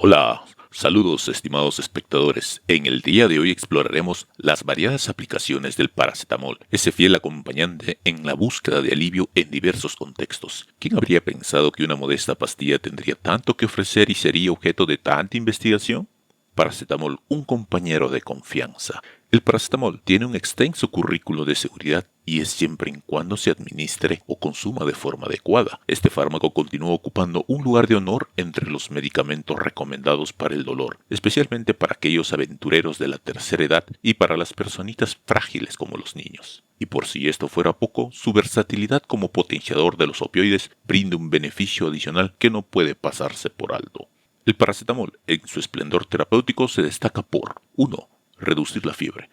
Hola, saludos estimados espectadores. En el día de hoy exploraremos las variadas aplicaciones del paracetamol, ese fiel acompañante en la búsqueda de alivio en diversos contextos. ¿Quién habría pensado que una modesta pastilla tendría tanto que ofrecer y sería objeto de tanta investigación? Paracetamol, un compañero de confianza. El paracetamol tiene un extenso currículo de seguridad y es siempre y cuando se administre o consuma de forma adecuada. Este fármaco continúa ocupando un lugar de honor entre los medicamentos recomendados para el dolor, especialmente para aquellos aventureros de la tercera edad y para las personitas frágiles como los niños. Y por si esto fuera poco, su versatilidad como potenciador de los opioides brinda un beneficio adicional que no puede pasarse por alto. El paracetamol, en su esplendor terapéutico, se destaca por 1. Reducir la fiebre.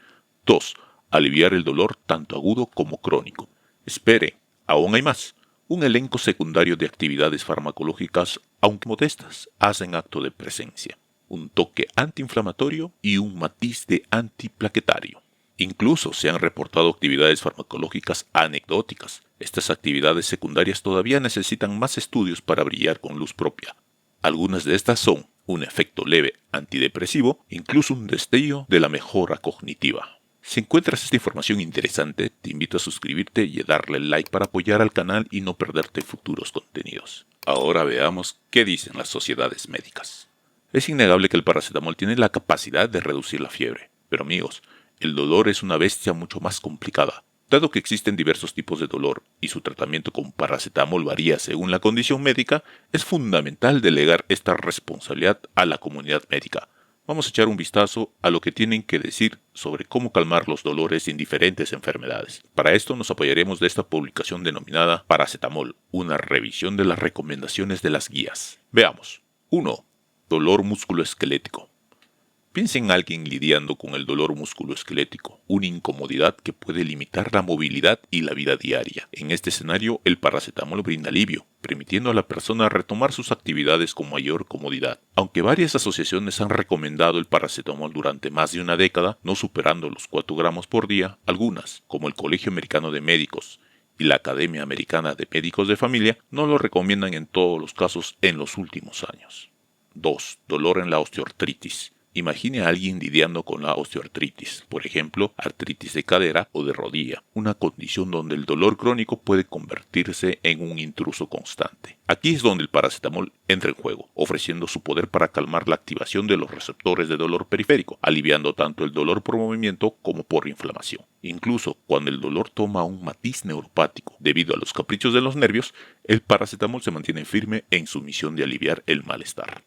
2. Aliviar el dolor tanto agudo como crónico. Espere, aún hay más. Un elenco secundario de actividades farmacológicas, aunque modestas, hacen acto de presencia. Un toque antiinflamatorio y un matiz de antiplaquetario. Incluso se han reportado actividades farmacológicas anecdóticas. Estas actividades secundarias todavía necesitan más estudios para brillar con luz propia. Algunas de estas son un efecto leve antidepresivo, incluso un destello de la mejora cognitiva. Si encuentras esta información interesante, te invito a suscribirte y a darle like para apoyar al canal y no perderte futuros contenidos. Ahora veamos qué dicen las sociedades médicas. Es innegable que el paracetamol tiene la capacidad de reducir la fiebre, pero amigos, el dolor es una bestia mucho más complicada. Dado que existen diversos tipos de dolor y su tratamiento con paracetamol varía según la condición médica, es fundamental delegar esta responsabilidad a la comunidad médica. Vamos a echar un vistazo a lo que tienen que decir sobre cómo calmar los dolores en diferentes enfermedades. Para esto nos apoyaremos de esta publicación denominada Paracetamol, una revisión de las recomendaciones de las guías. Veamos. 1. Dolor musculoesquelético. Piensa en alguien lidiando con el dolor musculoesquelético, una incomodidad que puede limitar la movilidad y la vida diaria. En este escenario, el paracetamol brinda alivio, permitiendo a la persona retomar sus actividades con mayor comodidad. Aunque varias asociaciones han recomendado el paracetamol durante más de una década, no superando los 4 gramos por día, algunas, como el Colegio Americano de Médicos y la Academia Americana de Médicos de Familia, no lo recomiendan en todos los casos en los últimos años. 2. Dolor en la osteoartritis. Imagine a alguien lidiando con la osteoartritis, por ejemplo, artritis de cadera o de rodilla, una condición donde el dolor crónico puede convertirse en un intruso constante. Aquí es donde el paracetamol entra en juego, ofreciendo su poder para calmar la activación de los receptores de dolor periférico, aliviando tanto el dolor por movimiento como por inflamación. Incluso cuando el dolor toma un matiz neuropático debido a los caprichos de los nervios, el paracetamol se mantiene firme en su misión de aliviar el malestar.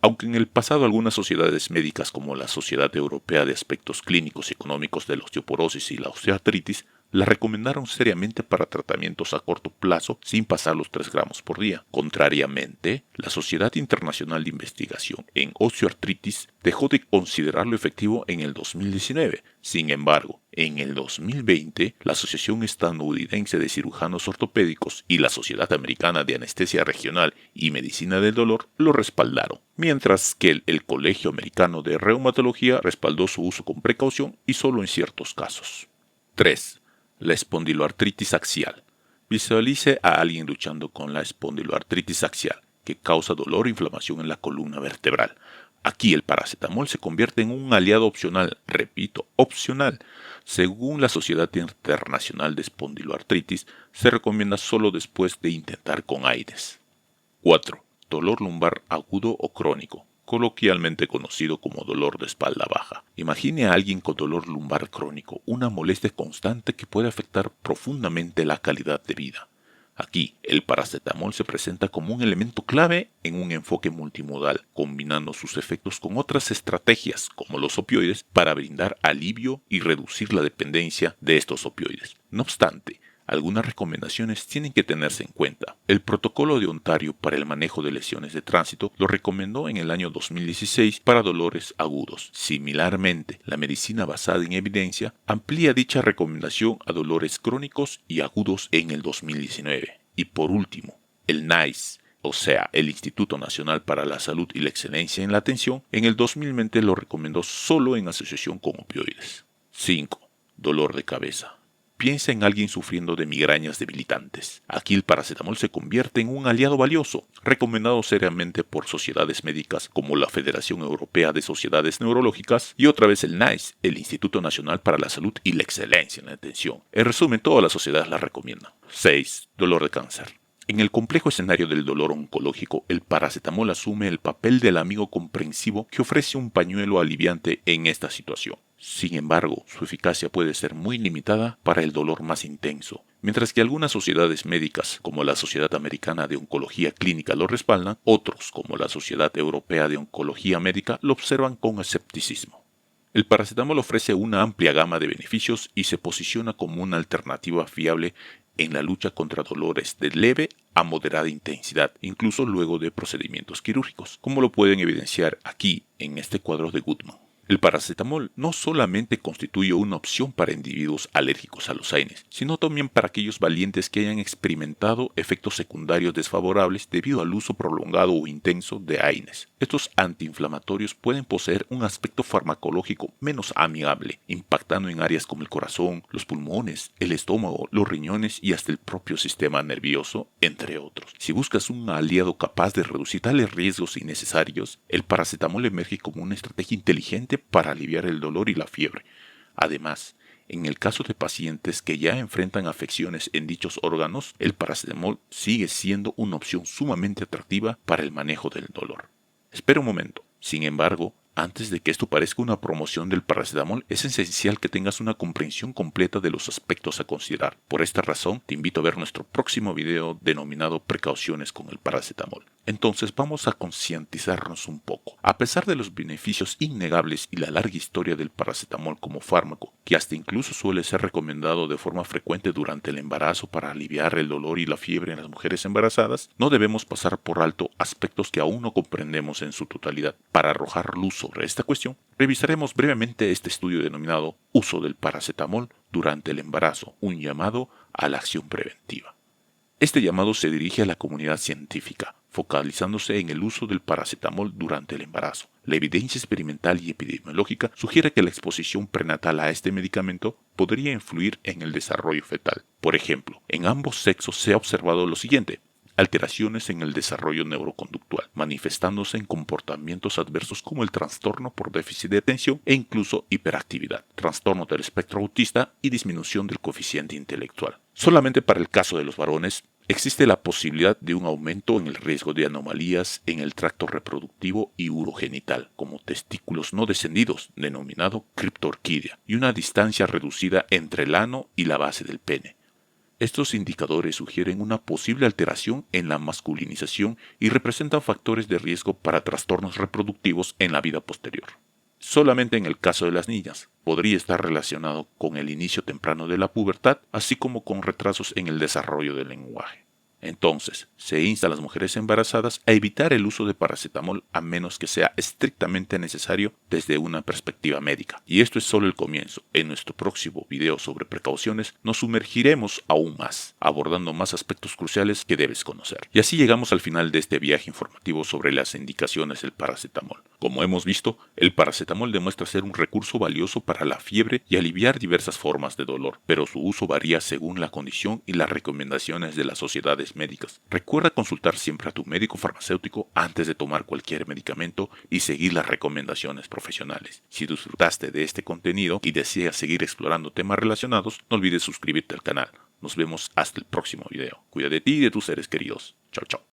Aunque en el pasado algunas sociedades médicas como la Sociedad Europea de Aspectos Clínicos y Económicos de la Osteoporosis y la Osteoartritis la recomendaron seriamente para tratamientos a corto plazo sin pasar los 3 gramos por día. Contrariamente, la Sociedad Internacional de Investigación en Osteoartritis dejó de considerarlo efectivo en el 2019. Sin embargo, en el 2020, la Asociación Estadounidense de Cirujanos Ortopédicos y la Sociedad Americana de Anestesia Regional y Medicina del Dolor lo respaldaron, mientras que el Colegio Americano de Reumatología respaldó su uso con precaución y solo en ciertos casos. 3. La espondiloartritis axial. Visualice a alguien luchando con la espondiloartritis axial, que causa dolor e inflamación en la columna vertebral. Aquí el paracetamol se convierte en un aliado opcional, repito, opcional. Según la Sociedad Internacional de Espondiloartritis, se recomienda solo después de intentar con AINES. 4. Dolor lumbar agudo o crónico, coloquialmente conocido como dolor de espalda baja. Imagine a alguien con dolor lumbar crónico, una molestia constante que puede afectar profundamente la calidad de vida. Aquí, el paracetamol se presenta como un elemento clave en un enfoque multimodal, combinando sus efectos con otras estrategias, como los opioides, para brindar alivio y reducir la dependencia de estos opioides. No obstante, algunas recomendaciones tienen que tenerse en cuenta. El Protocolo de Ontario para el manejo de lesiones de tránsito lo recomendó en el año 2016 para dolores agudos. Similarmente, la medicina basada en evidencia amplía dicha recomendación a dolores crónicos y agudos en el 2019. Y por último, el NICE, o sea, el Instituto Nacional para la Salud y la Excelencia en la Atención, en el 2020 lo recomendó solo en asociación con opioides. 5. Dolor de cabeza. Piensa en alguien sufriendo de migrañas debilitantes. Aquí el paracetamol se convierte en un aliado valioso, recomendado seriamente por sociedades médicas como la Federación Europea de Sociedades Neurológicas y otra vez el NICE, el Instituto Nacional para la Salud y la Excelencia en la Atención. En resumen, todas las sociedades la recomiendan. 6. Dolor de cáncer. En el complejo escenario del dolor oncológico, el paracetamol asume el papel del amigo comprensivo que ofrece un pañuelo aliviante en esta situación. Sin embargo, su eficacia puede ser muy limitada para el dolor más intenso. Mientras que algunas sociedades médicas, como la Sociedad Americana de Oncología Clínica, lo respaldan, otros, como la Sociedad Europea de Oncología Médica, lo observan con escepticismo. El paracetamol ofrece una amplia gama de beneficios y se posiciona como una alternativa fiable en la lucha contra dolores de leve a moderada intensidad, incluso luego de procedimientos quirúrgicos, como lo pueden evidenciar aquí en este cuadro de Goodman. El paracetamol no solamente constituye una opción para individuos alérgicos a los AINES, sino también para aquellos valientes que hayan experimentado efectos secundarios desfavorables debido al uso prolongado o intenso de AINES. Estos antiinflamatorios pueden poseer un aspecto farmacológico menos amigable, impactando en áreas como el corazón, los pulmones, el estómago, los riñones y hasta el propio sistema nervioso, entre otros. Si buscas un aliado capaz de reducir tales riesgos innecesarios, el paracetamol emerge como una estrategia inteligente para aliviar el dolor y la fiebre. Además, en el caso de pacientes que ya enfrentan afecciones en dichos órganos, el paracetamol sigue siendo una opción sumamente atractiva para el manejo del dolor. Espera un momento. Sin embargo, antes de que esto parezca una promoción del paracetamol, es esencial que tengas una comprensión completa de los aspectos a considerar. Por esta razón, te invito a ver nuestro próximo video denominado Precauciones con el paracetamol. Entonces vamos a concientizarnos un poco. A pesar de los beneficios innegables y la larga historia del paracetamol como fármaco, que hasta incluso suele ser recomendado de forma frecuente durante el embarazo para aliviar el dolor y la fiebre en las mujeres embarazadas, no debemos pasar por alto aspectos que aún no comprendemos en su totalidad. Para arrojar luz sobre esta cuestión, revisaremos brevemente este estudio denominado Uso del paracetamol durante el embarazo, un llamado a la acción preventiva. Este llamado se dirige a la comunidad científica, focalizándose en el uso del paracetamol durante el embarazo. La evidencia experimental y epidemiológica sugiere que la exposición prenatal a este medicamento podría influir en el desarrollo fetal. Por ejemplo, en ambos sexos se ha observado lo siguiente: alteraciones en el desarrollo neuroconductual, manifestándose en comportamientos adversos como el trastorno por déficit de atención e incluso hiperactividad, trastorno del espectro autista y disminución del coeficiente intelectual. Solamente para el caso de los varones, existe la posibilidad de un aumento en el riesgo de anomalías en el tracto reproductivo y urogenital, como testículos no descendidos, denominado criptorquidia, y una distancia reducida entre el ano y la base del pene. Estos indicadores sugieren una posible alteración en la masculinización y representan factores de riesgo para trastornos reproductivos en la vida posterior. Solamente en el caso de las niñas, podría estar relacionado con el inicio temprano de la pubertad, así como con retrasos en el desarrollo del lenguaje. Entonces, se insta a las mujeres embarazadas a evitar el uso de paracetamol a menos que sea estrictamente necesario desde una perspectiva médica. Y esto es solo el comienzo. En nuestro próximo video sobre precauciones nos sumergiremos aún más, abordando más aspectos cruciales que debes conocer. Y así llegamos al final de este viaje informativo sobre las indicaciones del paracetamol. Como hemos visto, el paracetamol demuestra ser un recurso valioso para la fiebre y aliviar diversas formas de dolor, pero su uso varía según la condición y las recomendaciones de las sociedades médicas. Recuerda consultar siempre a tu médico farmacéutico antes de tomar cualquier medicamento y seguir las recomendaciones profesionales. Si disfrutaste de este contenido y deseas seguir explorando temas relacionados, no olvides suscribirte al canal. Nos vemos hasta el próximo video. Cuida de ti y de tus seres queridos. Chao, chao.